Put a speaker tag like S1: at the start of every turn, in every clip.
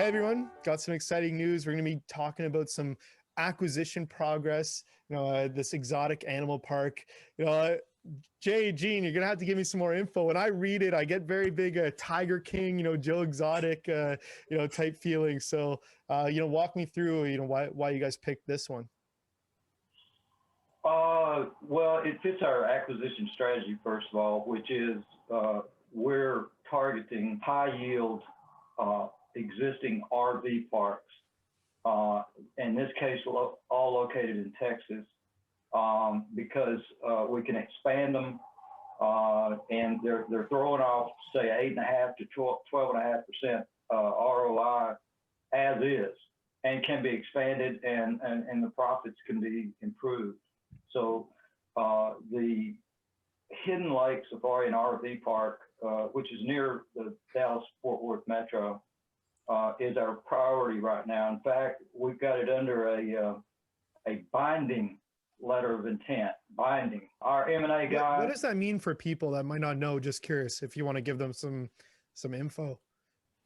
S1: Hey everyone, got some exciting news. We're going to be talking about some acquisition progress, this exotic animal park. Jay, Gene, you're going to have to give me some more info. When I read it, I get very big Tiger King, Joe Exotic, type feeling. So, walk me through, why you guys picked this one.
S2: Well, it fits our acquisition strategy, first of all, which is we're targeting high yield existing RV parks. In this case, all located in Texas, because we can expand them, and they're throwing off, say, 8.5 to 12.5% ROI as is, and can be expanded, and the profits can be improved. So the Hidden Lake Safari and RV Park, which is near the Dallas-Fort Worth Metro, is our priority right now. In fact, we've got it under a binding letter of intent. Binding. Our M&A guy.
S1: What does that mean for people that might not know? Just curious, if you want to give them some info.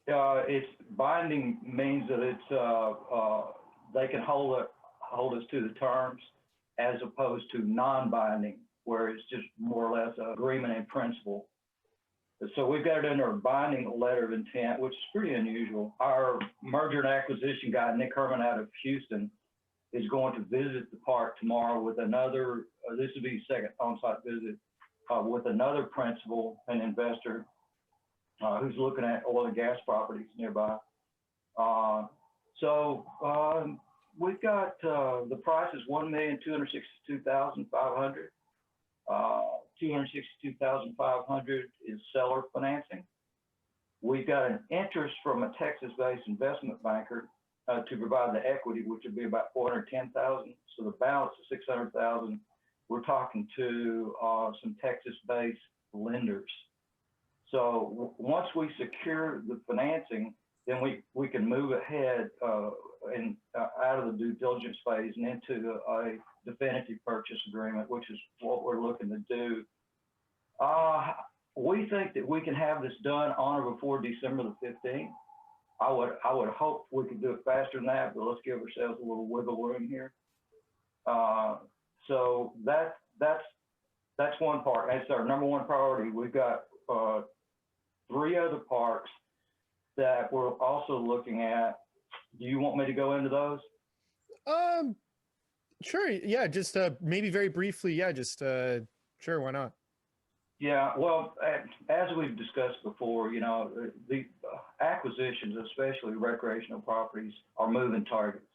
S2: It's binding means that it's they can hold us to the terms, as opposed to non-binding, where it's just more or less an agreement in principle. So we've got it under a binding letter of intent, which is pretty unusual. Our merger and acquisition guy, Nick Herman out of Houston, is going to visit the park tomorrow with another, this will be his second on-site visit, with another principal and investor who's looking at oil and gas properties nearby. We've got the price is $1,262,500. $262,500 is seller financing. We've got an interest from a Texas-based investment banker to provide the equity, which would be about $410,000. So the balance is $600,000. We're talking to some Texas-based lenders. So once we secure the financing, then we can move ahead and out of the due diligence phase and into a definitive purchase agreement, which is what we're looking to do. We think that we can have this done on or before December the 15th. I would hope we could do it faster than that, but let's give ourselves a little wiggle room here. So that's one part. That's our number one priority. We've got 3 other parks that we're also looking at. Do you want me to go into those?
S1: Sure. Yeah. Just maybe very briefly. Yeah. Just sure. Why not?
S2: Yeah. Well, as we've discussed before, the acquisitions, especially recreational properties, are moving targets.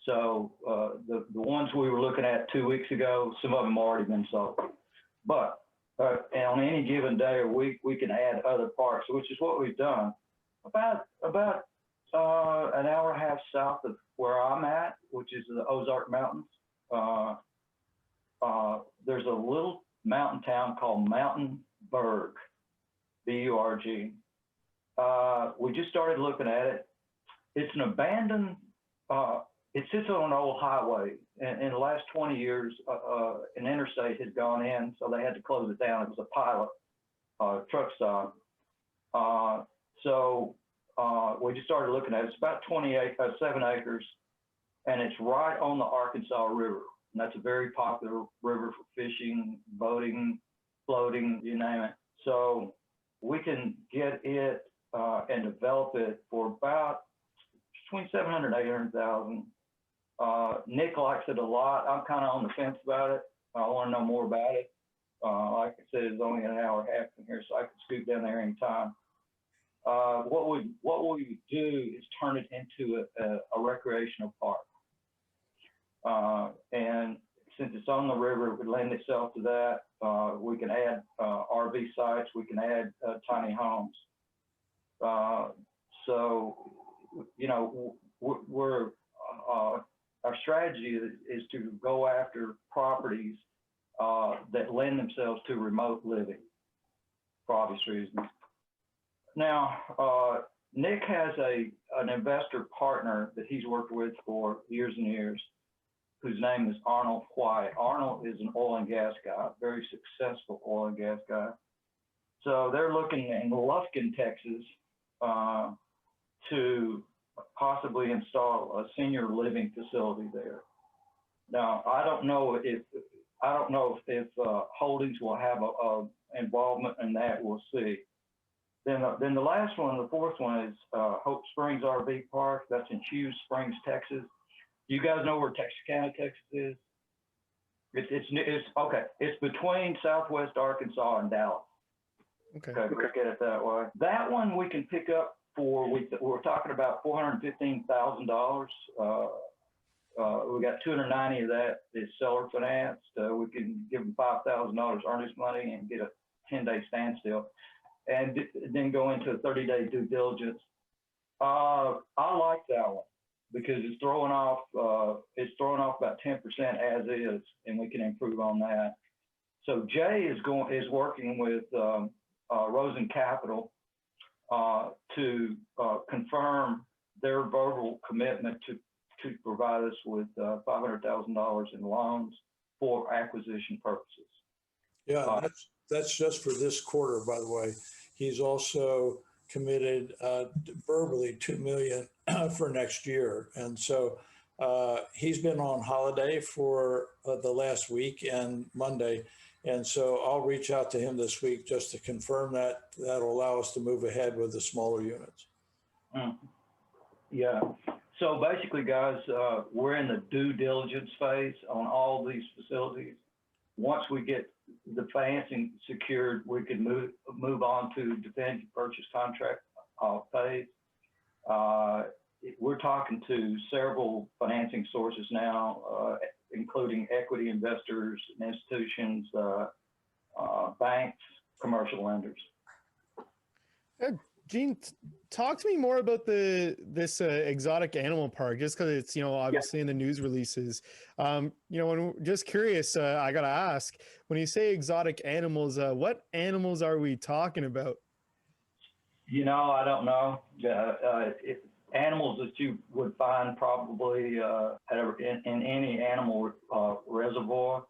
S2: So the ones we were looking at 2 weeks ago, some of them have already been sold. But on any given day or week, we can add other parks, which is what we've done. About an hour and a half south of where I'm at, which is the Ozark Mountains, there's a little mountain town called Mountain Burg, B-U-R-G. We just started looking at it. It's an abandoned, it sits on an old highway. In the last 20 years, an interstate has gone in, so they had to close it down. It was a pilot truck stop. We just started looking at it. It's about 7 acres, and it's right on the Arkansas River. And that's a very popular river for fishing, boating, floating, you name it. So we can get it and develop it for about between $700,000 and $800,000. Nick likes it a lot. I'm kind of on the fence about it. I want to know more about it. Like I said, it's only an hour and a half from here, so I can scoot down there anytime. What we do is turn it into a recreational park. And since it's on the river, it would lend itself to that. We can add RV sites. We can add tiny homes. Our strategy is to go after properties that lend themselves to remote living for obvious reasons. Now, Nick has an investor partner that he's worked with for years and years, whose name is Arnold White. Arnold is an oil and gas guy, very successful oil and gas guy. So they're looking in Lufkin, Texas, to possibly install a senior living facility there. Now, I don't know if Holdings will have a involvement in that. We'll see. Then the last one, the fourth one, is Hope Springs RV Park. That's in Hughes Springs, Texas. Do you guys know where Texarkana, Texas is? It's okay. It's between Southwest Arkansas and Dallas.
S1: Okay.
S2: Okay, look at it that way. That one we can pick up for, we're talking about $415,000. We got 290 of that is seller financed. We can give them $5,000 earnest money and get a 10-day standstill, and then go into a 30-day due diligence. I like that one because it's throwing off about 10% as is, and we can improve on that. So Jay is working with Rosen Capital to confirm their verbal commitment to provide us with $500,000 in loans for acquisition purposes.
S3: Yeah, that's just for this quarter, by the way. He's also committed verbally $2 million for next year. And so he's been on holiday for the last week and Monday. And so I'll reach out to him this week just to confirm that. That'll allow us to move ahead with the smaller units.
S2: Yeah. So basically, guys, we're in the due diligence phase on all these facilities. Once we get the financing secured, we can move on to definitive purchase contract phase. We're talking to several financing sources now, including equity investors, institutions, banks, commercial lenders.
S1: Gene, talk to me more about this exotic animal park, just because it's, obviously in the news releases. When just curious, I got to ask, when you say exotic animals, what animals are we talking about?
S2: I don't know. Animals that you would find probably in any animal reservoir.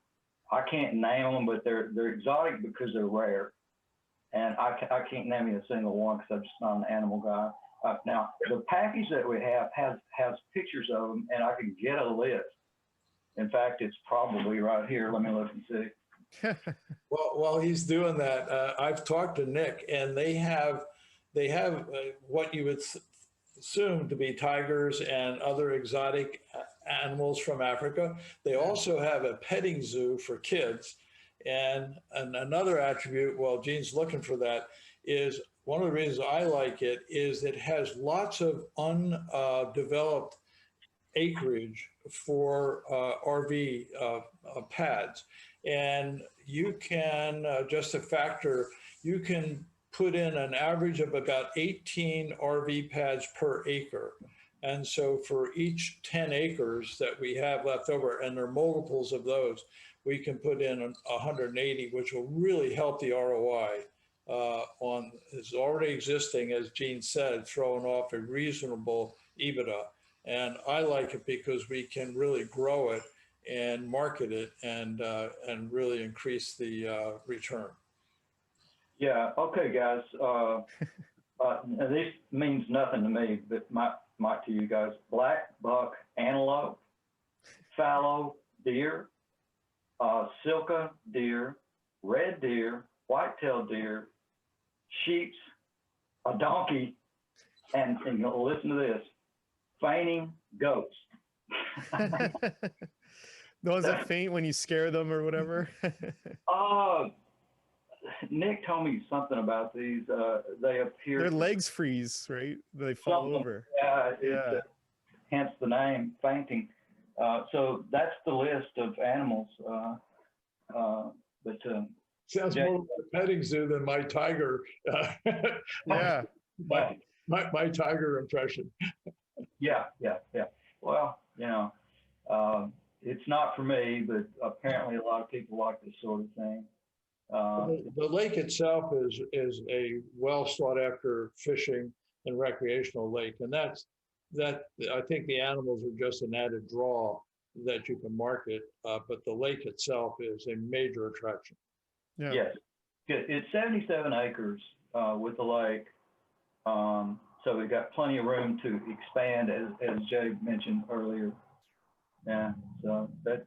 S2: I can't name them, but they're exotic because they're rare. And I can't name you a single one because I'm just not an animal guy. Now, the package that we have has pictures of them, and I can get a list. In fact, it's probably right here. Let me look and see.
S3: Well, while he's doing that, I've talked to Nick, and they have what you would assume to be tigers and other exotic animals from Africa. They also have a petting zoo for kids. And another attribute, while Gene's looking for that, is one of the reasons I like it is it has lots of undeveloped acreage for RV pads. And you can, just a factor, you can put in an average of about 18 RV pads per acre. And so for each 10 acres that we have left over, and there are multiples of those, we can put in 180, which will really help the ROI on is already existing, as Gene said, throwing off a reasonable EBITDA. And I like it because we can really grow it and market it and really increase the return.
S2: Yeah. Okay, guys. This means nothing to me, but might to you guys. Black buck antelope, fallow deer, silka deer, red deer, white-tailed deer, sheep, a donkey, and listen to this, fainting goats.
S1: The ones that faint when you scare them or whatever.
S2: Nick told me something about these. They appear.
S1: Their legs freeze, right? They fall over.
S2: Yeah. Hence the name, fainting. So that's the list of animals.
S3: Sounds more like a petting zoo than my tiger.
S1: Yeah.
S3: My tiger impression.
S2: Yeah. Well, it's not for me, but apparently a lot of people like this sort of thing.
S3: The lake itself is a well sought after fishing and recreational lake, and that I think the animals are just an added draw that you can market, but the lake itself is a major attraction.
S1: Yeah.
S2: Yes, it's 77 acres with the lake. So we've got plenty of room to expand, as Jay mentioned earlier. Yeah, so that,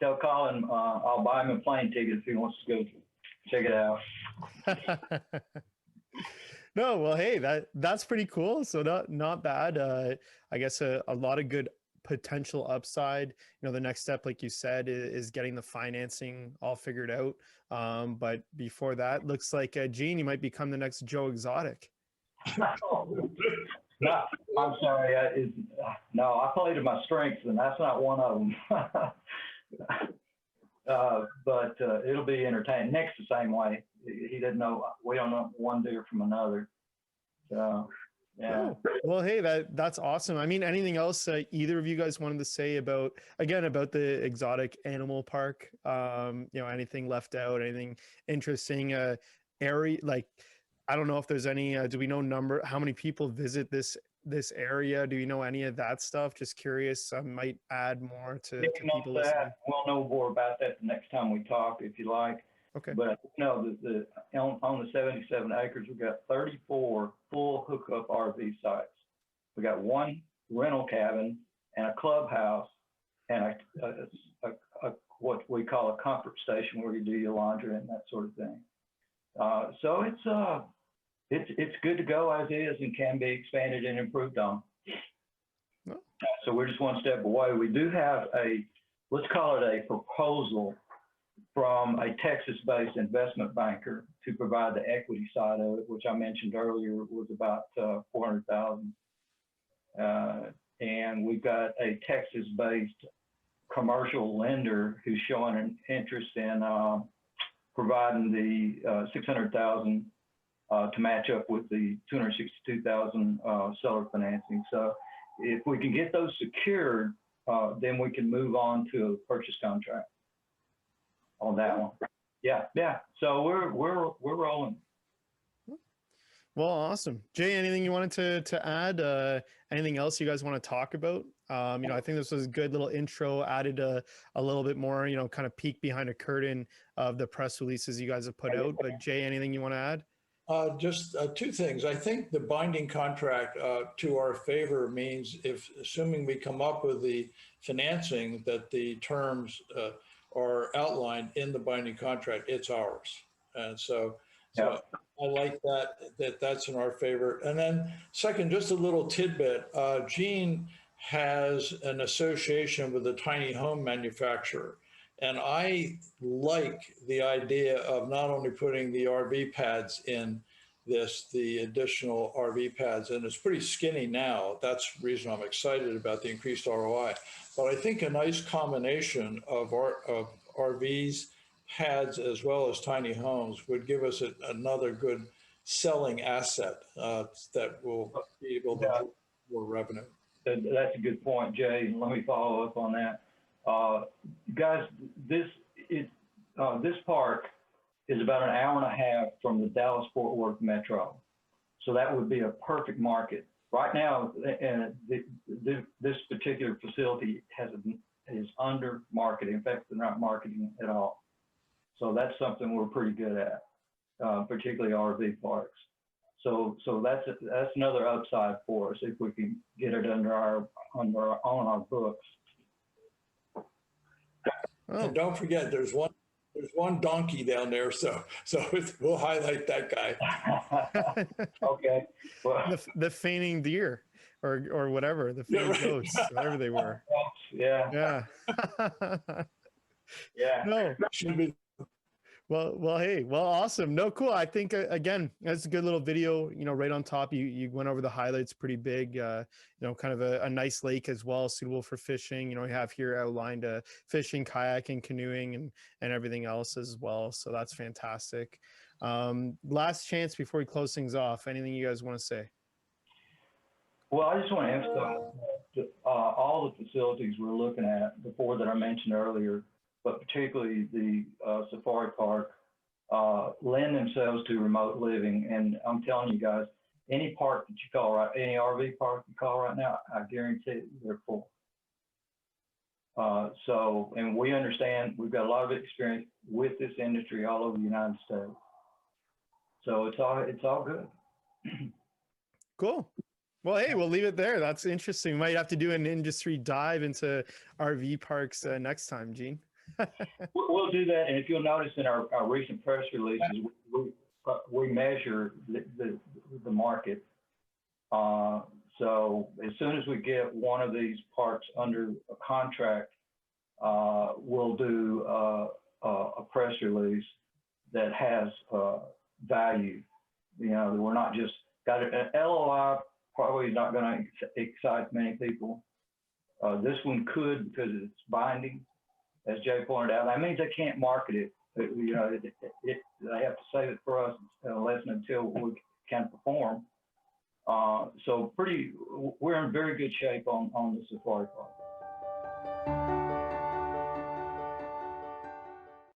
S2: tell Colin, I'll buy him a plane ticket if he wants to go check it out.
S1: No, well, hey, that's pretty cool. So not bad. I guess a lot of good potential upside. You know, the next step, like you said, is getting the financing all figured out. But before that, looks like Gene, you might become the next Joe Exotic.
S2: No, I'm sorry. No, I play to my strengths, and that's not one of them. But it'll be entertaining. Nick's the same way. He doesn't know. We don't know one deer from another. So, yeah.
S1: Oh, well, hey, that's awesome. I mean, anything else either of you guys wanted to say about the exotic animal park? You know, anything left out? Anything interesting? Area, like, I don't know if there's any. Do we know how many people visit this area? Do you know any of that stuff? Just curious. I might add more to people listening.
S2: We'll know more about that the next time we talk, if you like.
S1: Okay.
S2: But no, on the 77 acres, we've got 34 full hookup RV sites. We got one rental cabin and a clubhouse and a what we call a comfort station where you do your laundry and that sort of thing. So it's good to go as is and can be expanded and improved on.
S1: No.
S2: So we're just one step away. We do have let's call it a proposal from a Texas-based investment banker to provide the equity side of it, which I mentioned earlier was about $400,000. And we've got a Texas-based commercial lender who's showing an interest in providing the $600,000 to match up with the $262,000 seller financing. So if we can get those secured, then we can move on to a purchase contract on that one. Yeah. So we're rolling.
S1: Well, awesome. Jay, anything you wanted to add? Anything else you guys want to talk about? You know, I think this was a good little intro, added a little bit more, you know, kind of peek behind a curtain of the press releases you guys have put out. But Jay, anything you want to add?
S3: Just two things. I think the binding contract to our favor means assuming we come up with the financing, that the terms are outlined in the binding contract, it's ours. And so I like that's in our favor. And then second, just a little tidbit, Gene has an association with a tiny home manufacturer. And I like the idea of not only putting the RV pads in the additional RV pads, and it's pretty skinny now. That's the reason I'm excited about the increased ROI. But I think a nice combination of RVs, pads, as well as tiny homes would give us another good selling asset that will be able to generate more revenue.
S2: That's a good point, Jay. Let me follow up on that. Guys, this park is about an hour and a half from the Dallas-Fort Worth Metro. So that would be a perfect market. Right now, this particular facility is under marketing. In fact, they're not marketing at all. So that's something we're pretty good at, particularly RV parks. So that's another upside for us if we can get it on our books.
S1: Oh.
S3: And don't forget, there's one donkey down there, so we'll highlight that guy.
S2: Okay. Well,
S1: the feigning deer or whatever, the feigning goats, whatever they were.
S2: Yeah.
S1: No.
S3: Should be.
S1: Well, hey, awesome. No, cool. I think again, that's a good little video. You know, right on top, you went over the highlights, pretty big. You know, kind of a nice lake as well, suitable for fishing. You know, we have here outlined fishing, kayaking, canoeing, and everything else as well. So that's fantastic. Last chance before we close things off. Anything you guys want to say?
S2: Well, I just want to emphasize that all the facilities we're looking at, the four that I mentioned earlier, but particularly the safari park, lend themselves to remote living. And I'm telling you guys, any park that you call any RV park you call right now, I guarantee they're full. And we understand, we've got a lot of experience with this industry all over the United States. So it's all good.
S1: Cool. Well, hey, we'll leave it there. That's interesting. We might have to do an industry dive into RV parks next time, Gene.
S2: We'll do that, and if you'll notice in our recent press releases, we measure the market. So as soon as we get one of these parks under a contract, we'll do a press release that has value. You know, we're not just got an LOI. Probably not going to excite many people. This one could because it's binding, as Jay pointed out. That means they can't market it. You know, they have to save it for us unless and until we can perform. So we're in very good shape on the safari park.